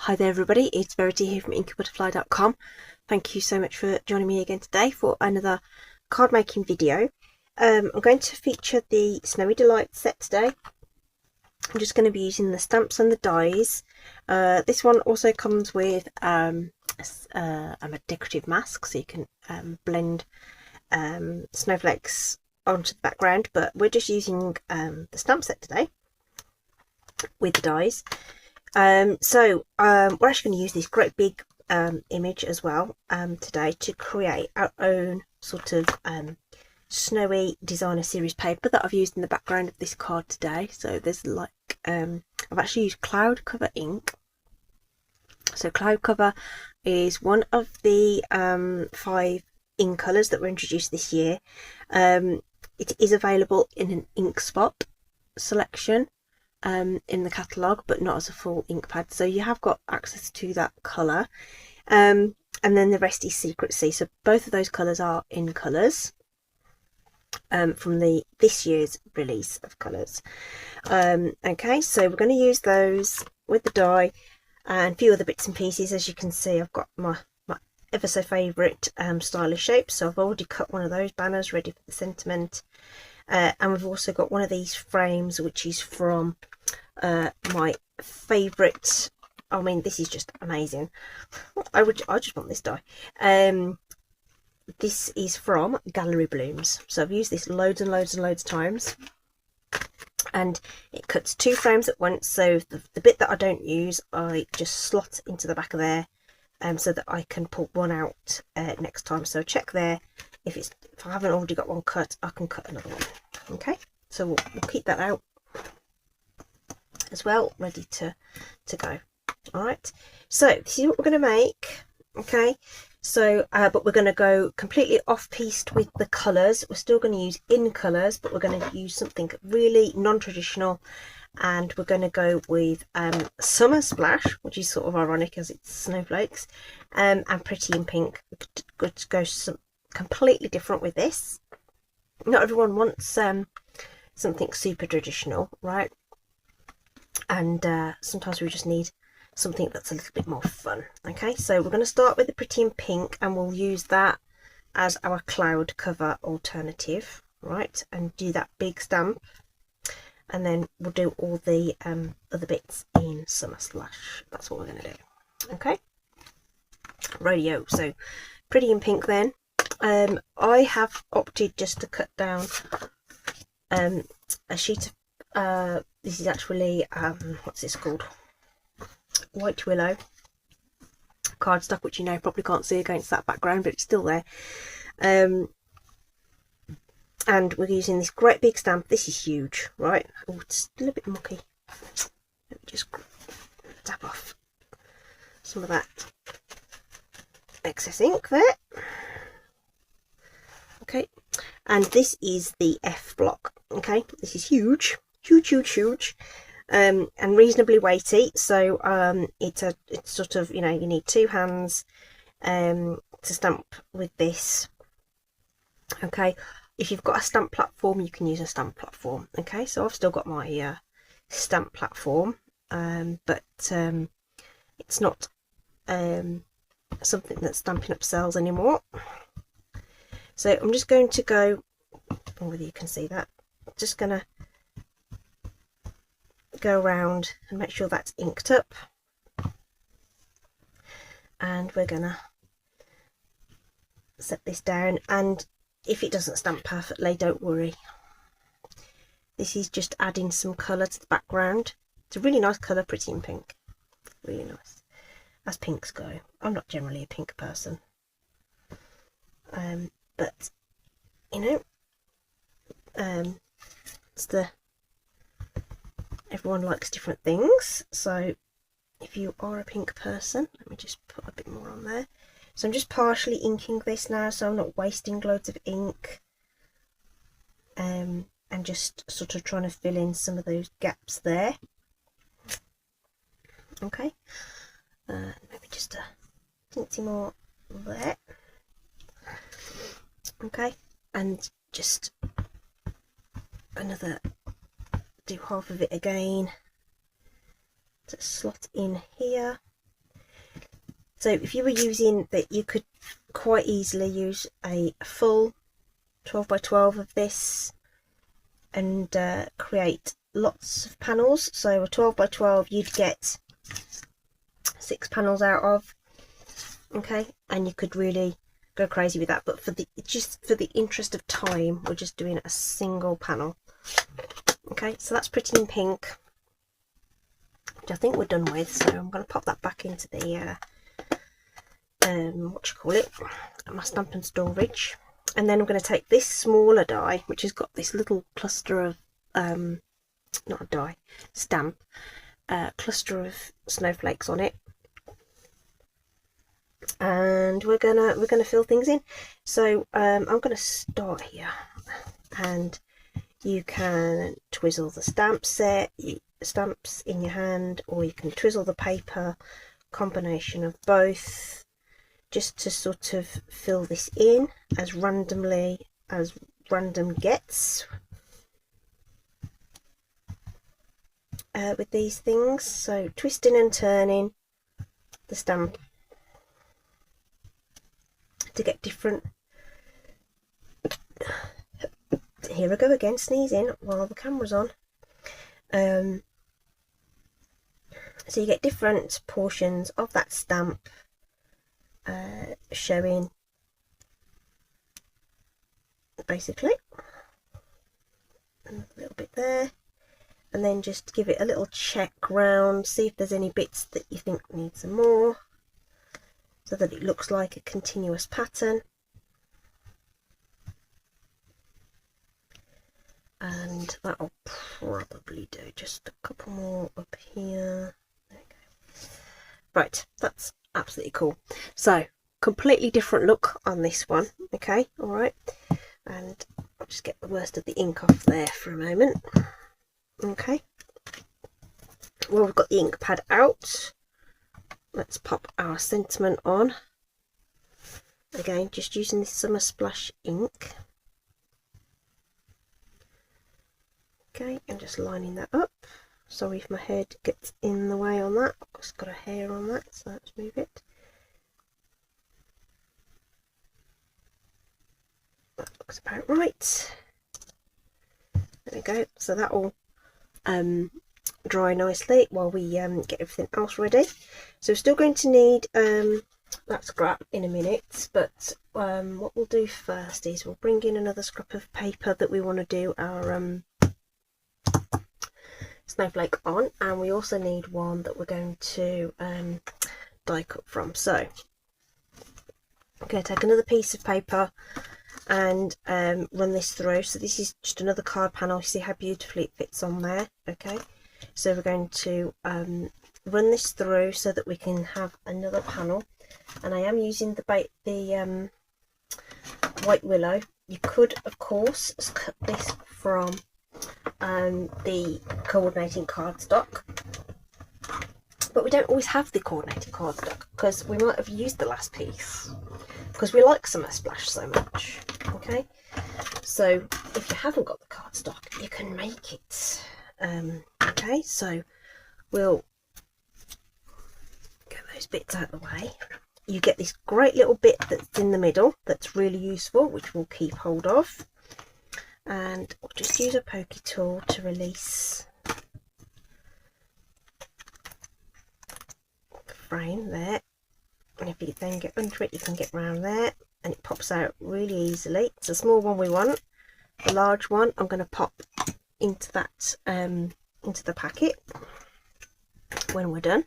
Hi there everybody, it's Verity here from inkybutterfly.com. Thank you so much for joining me again today for another card making video. I'm going to feature the Snowy Delight set today. I'm just going to be using the stamps and the dies. This one also comes with a decorative mask, so you can blend snowflakes onto the background, but we're just using the stamp set today with the dies. We're actually going to use this great big image as well today to create our own sort of snowy designer series paper that I've used in the background of this card today. So there's like I've actually used cloud cover ink. So cloud cover is one of the 5 ink colours that were introduced this year. It is available in an ink spot selection in the catalogue, but not as a full ink pad, so you have got access to that colour, and then the rest is secrecy. So both of those colours are in colours from this year's release of colours. Okay, so we're going to use those with the die and a few other bits and pieces. As you can see, I've got my ever so favourite stylish shapes, so I've already cut one of those banners ready for the sentiment. And we've also got one of these frames, which is from my favourite. I mean, this is just amazing. I just want this die. This is from Gallery Blooms. So I've used this loads and loads and loads of times, and it cuts 2 frames at once. So the bit that I don't use, I just slot into the back of there, so that I can pull one out next time. So check there. If I haven't already got one cut, I can cut another one. Okay, so we'll keep that out as well, ready to go. All right, so this is what we're going to make. Okay, so but we're going to go completely off piste with the colours. We're still going to use in colours, but we're going to use something really non-traditional, and we're going to go with Summer Splash, which is sort of ironic as it's snowflakes, and Pretty in Pink. We could go completely different with this. Not everyone wants something super traditional, right? And sometimes we just need something that's a little bit more fun. Okay, so we're going to start with the Pretty in Pink, and we'll use that as our cloud cover alternative, right? And do that big stamp, and then we'll do all the other bits in Summer Splash. That's what we're going to do. Okay, radio. So Pretty in Pink then. I have opted just to cut down a sheet of this is actually what's this called, White Willow cardstock, which you know probably can't see against that background, but it's still there. And we're using this great big stamp. This is huge, right? Oh, it's a little bit mucky. Let me just tap off some of that excess ink there. Okay, and this is the F block. Okay, this is huge, and reasonably weighty. So it's sort of, you know, you need 2 hands to stamp with this. Okay, if you've got a stamp platform, you can use a stamp platform. Okay, so I've still got my stamp platform, but it's not something that Stampin' Up sells anymore. So I'm just going to go, whether you can see that, just going to go around and make sure that's inked up. And we're going to set this down, and if it doesn't stamp perfectly, don't worry. This is just adding some colour to the background. It's a really nice colour, Pretty in Pink. Really nice, as pinks go. I'm not generally a pink person. But you know, everyone likes different things. So if you are a pink person, let me just put a bit more on there. So I'm just partially inking this now, so I'm not wasting loads of ink, and just sort of trying to fill in some of those gaps there. Okay, maybe just a teensy more there. Okay, and just another, do half of it again to slot in here. So if you were using that, you could quite easily use a full 12 by 12 of this and create lots of panels. So a 12 by 12 you'd get 6 panels out of, okay, and you could really go crazy with that, but for the interest of time, we're just doing a single panel. Okay, so that's Pretty in Pink, which I think we're done with. So I'm going to pop that back into the my Stampin' storage, and then I'm going to take this smaller die, which has got this little cluster of not a die, stamp, cluster of snowflakes on it, and we're gonna fill things in. So I'm gonna start here, and you can twizzle the stamps in your hand, or you can twizzle the paper, combination of both, just to sort of fill this in as randomly as random gets with these things. So twisting and turning the stamp to get different. Here I go again, sneezing while the camera's on. So you get different portions of that stamp showing, basically. And a little bit there, and then just give it a little check round, see if there's any bits that you think need some more, so that it looks like a continuous pattern. And that'll probably do. Just a couple more up here. There we go. Right, that's absolutely cool. So completely different look on this one. Okay, all right, and I'll just get the worst of the ink off there for a moment. Okay, well, we've got the ink pad out. Let's pop our sentiment on. Again, just using this Summer Splash ink. Okay, and just lining that up. Sorry if my head gets in the way on that. I've just got a hair on that, so let's move it. That looks about right. There we go. So that will dry nicely while we get everything else ready. So we're still going to need that scrap in a minute, but what we'll do first is we'll bring in another scrap of paper that we want to do our snowflake on, and we also need one that we're going to die cut from. So I'm going to take another piece of paper and run this through. So this is just another card panel. You see how beautifully it fits on there. Okay, so we're going to run this through so that we can have another panel, and I am using the white willow. You could of course cut this from the coordinating cardstock, but we don't always have the coordinating cardstock because we might have used the last piece because we like Summer Splash so much. Okay, so if you haven't got the cardstock, you can make it. Okay, so we'll get those bits out of the way. You get this great little bit that's in the middle that's really useful, which we'll keep hold of, and we'll just use a pokey tool to release the frame there. And if you then get under it, you can get round there, and it pops out really easily. It's a small one we want. The large one I'm going to pop into that into the packet when we're done.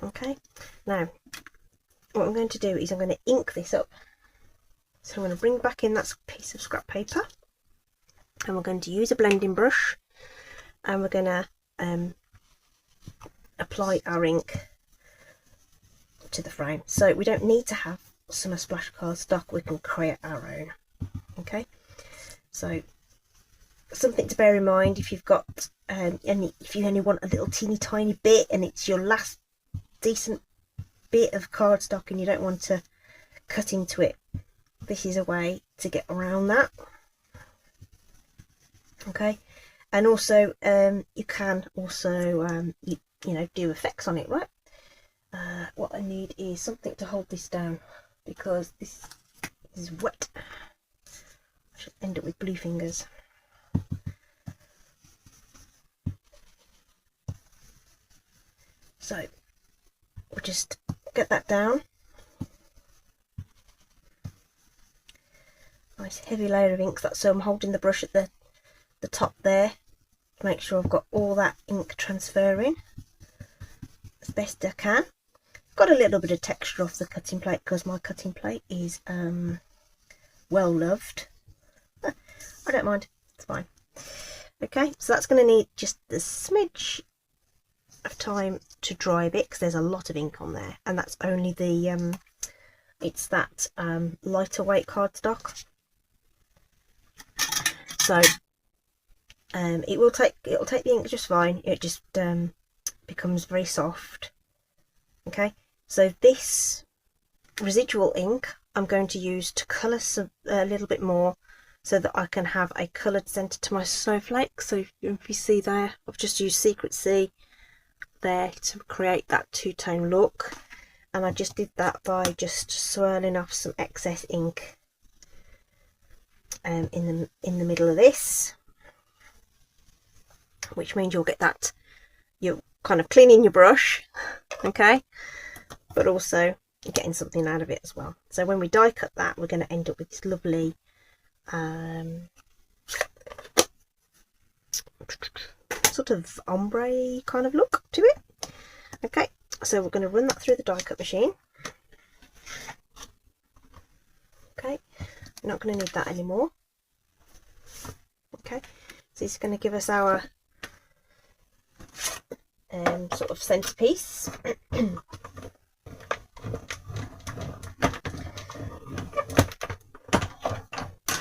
Okay, now what I'm going to do is I'm going to ink this up. So I'm going to bring back in that piece of scrap paper, and we're going to use a blending brush, and we're going to apply our ink to the frame. So we don't need to have Summer Splash cardstock, we can create our own. Okay, so something to bear in mind if you've got if you only want a little teeny tiny bit and it's your last decent bit of cardstock and you don't want to cut into it, this is a way to get around that. Okay, and also you can also you know, do effects on it, right? what I need is something to hold this down, because this is wet. I should end up with blue fingers. So we'll just get that down. Nice heavy layer of ink. So I'm holding the brush at the top there to make sure I've got all that ink transferring as best I can. Got a little bit of texture off the cutting plate because my cutting plate is well loved. I don't mind, it's fine. Okay, so that's going to need just a smidge of time to dry a bit because there's a lot of ink on there, and that's only the it's that lighter weight cardstock. So it'll take the ink just fine. It just becomes very soft. Okay, so this residual ink I'm going to use to colour a little bit more, so that I can have a coloured centre to my snowflake. So if you see there, I've just used Secret Sea there to create that two-tone look, and I just did that by just swirling off some excess ink in the middle of this, which means you'll get that, you're kind of cleaning your brush, okay, but also getting something out of it as well. So when we die cut that, we're going to end up with this lovely sort of ombre kind of look to it. Okay, so we're going to run that through the die cut machine. Okay, we're not going to need that anymore. Okay, so it's going to give us our sort of centerpiece.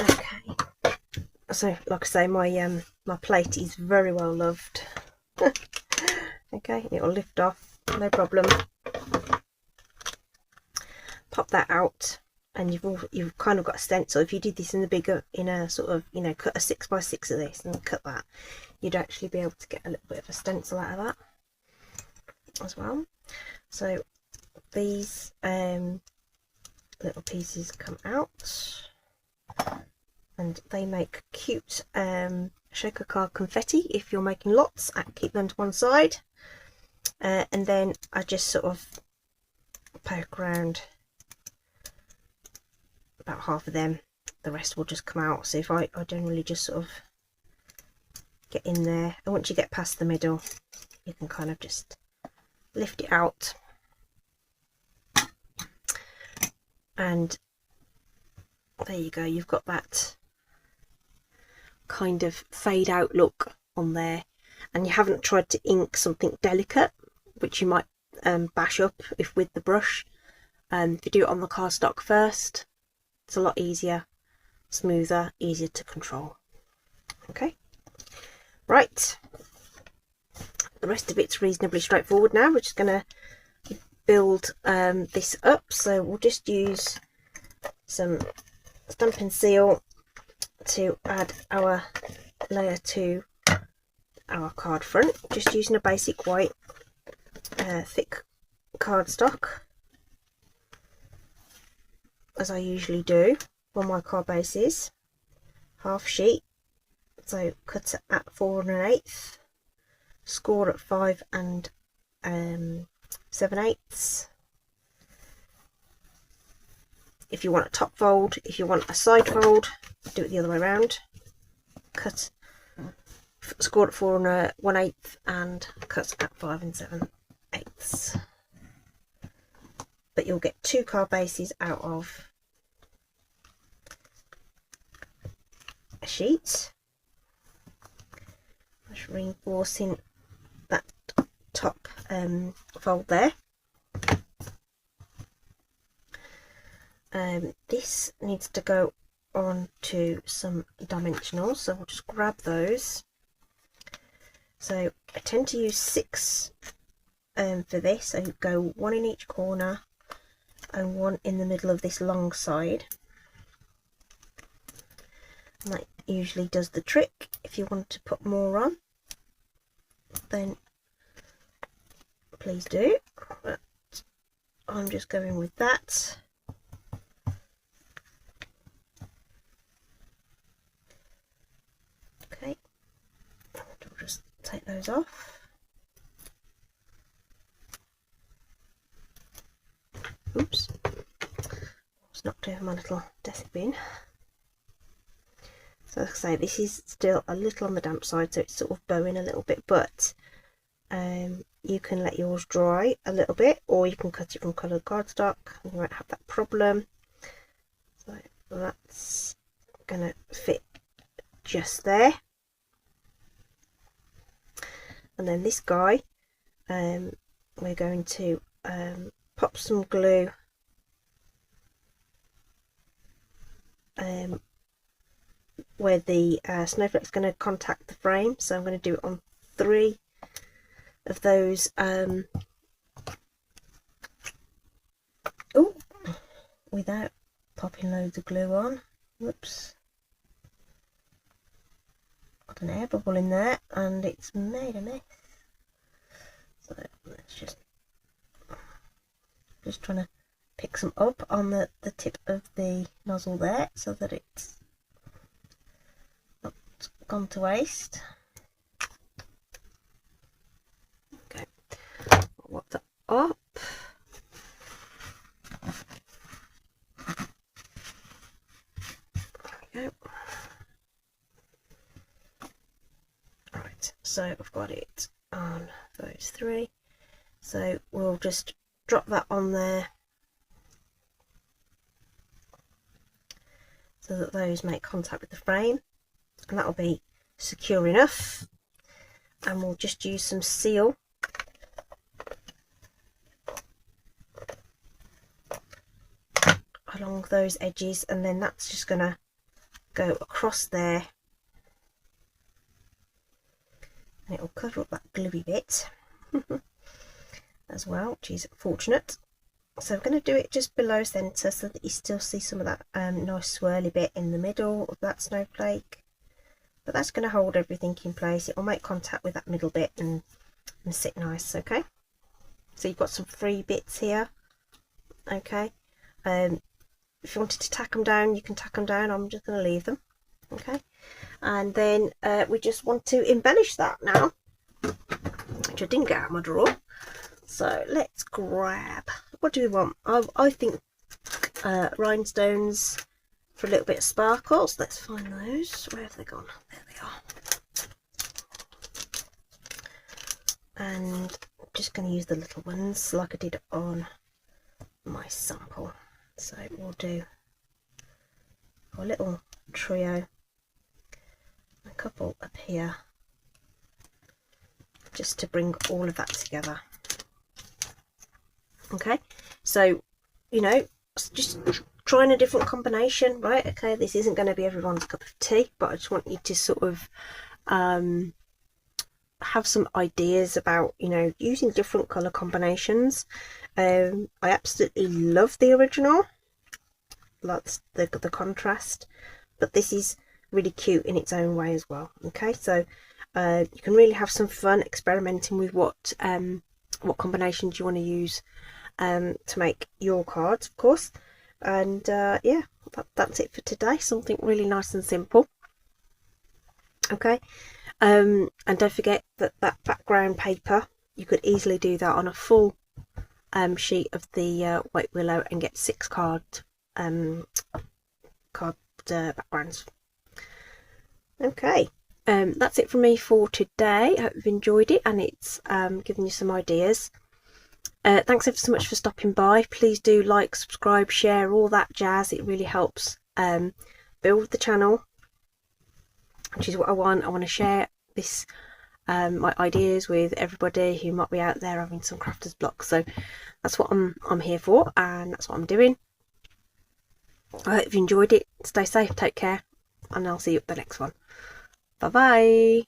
Okay, so like I say, my my plate is very well loved. Okay, it will lift off, no problem. Pop that out, and you've kind of got a stencil. If you did this in a sort of, you know, cut a 6x6 of this and cut that, you'd actually be able to get a little bit of a stencil out of that as well. So these little pieces come out, and they make cute shaker card confetti if you're making lots. I keep them to one side, and then I just sort of poke around about half of them. The rest will just come out. So if I generally just sort of get in there, and once you get past the middle, you can kind of just lift it out, and there you go, you've got that kind of fade out look on there, and you haven't tried to ink something delicate, which you might bash up if with the brush. If you do it on the cardstock first, it's a lot easier, smoother, easier to control. Okay, right, the rest of it's reasonably straightforward now. We're just going to build this up, so we'll just use some Stampin' Seal to add our layer to our card front, just using a basic white thick cardstock, as I usually do on my card bases. Half sheet, so cut at 4 1/8, score at 5 7/8. If you want a top fold, if you want a side fold, do it the other way around. Cut, score at 4 1/8 and cut at 5 7/8. But you'll get 2 card bases out of a sheet. Just reinforcing that top fold there. This needs to go on to some dimensionals, so we'll just grab those. So I tend to use 6 for this, so go 1 in each corner and 1 in the middle of this long side, and that usually does the trick. If you want to put more on, then please do, but I'm just going with that. Okay, we'll just take those off. Oops, it's knocked over my little desk bin. So like I say, this is still a little on the damp side, so it's sort of bowing a little bit, but you can let yours dry a little bit, or you can cut it from coloured cardstock and you won't have that problem. So that's gonna fit just there. And then this guy, we're going to pop some glue where the snowflake is going to contact the frame. So I'm going to do it on 3 of those. Without popping loads of glue on. Whoops. Got an air bubble in there and it's made a mess. So let's just trying to pick some up on the tip of the nozzle there so that it's not gone to waste. Okay, I'll wipe that up. There we go. Right, so I've got it on those 3. So we'll just drop that on there so that those make contact with the frame, and that'll be secure enough. And we'll just use some seal along those edges, and then that's just gonna go across there and it will cover up that gluey bit as well, which is fortunate. So I'm going to do it just below centre so that you still see some of that nice swirly bit in the middle of that snowflake, but that's going to hold everything in place. It will make contact with that middle bit and sit nice. Okay, so you've got some free bits here. Okay, if you wanted to tack them down, you can tack them down. I'm just going to leave them. Okay, and then we just want to embellish that now, which I didn't get out of my drawer. So let's grab, what do we want? I think rhinestones for a little bit of sparkles. Let's find those. Where have they gone? There they are. And I'm just going to use the little ones like I did on my sample. So we'll do a little trio, a couple up here, just to bring all of that together. Okay, so you know, just trying a different combination, right? Okay, this isn't going to be everyone's cup of tea, but I just want you to sort of have some ideas about, you know, using different color combinations. I absolutely love the original, like the contrast, but this is really cute in its own way as well. Okay, so you can really have some fun experimenting with what combinations you want to use to make your cards, of course. And yeah, that's it for today. Something really nice and simple. Okay, and don't forget that background paper, you could easily do that on a full sheet of the white willow and get 6 card backgrounds. Okay, that's it from me for today. I hope you've enjoyed it and it's given you some ideas. Thanks ever so much for stopping by. Please do like, subscribe, share, all that jazz. It really helps build the channel, which is what I want. I want to share this my ideas with everybody who might be out there having some crafter's block. So that's what I'm here for, and that's what I'm doing. I hope you enjoyed it. Stay safe, take care, and I'll see you at the next one. Bye bye.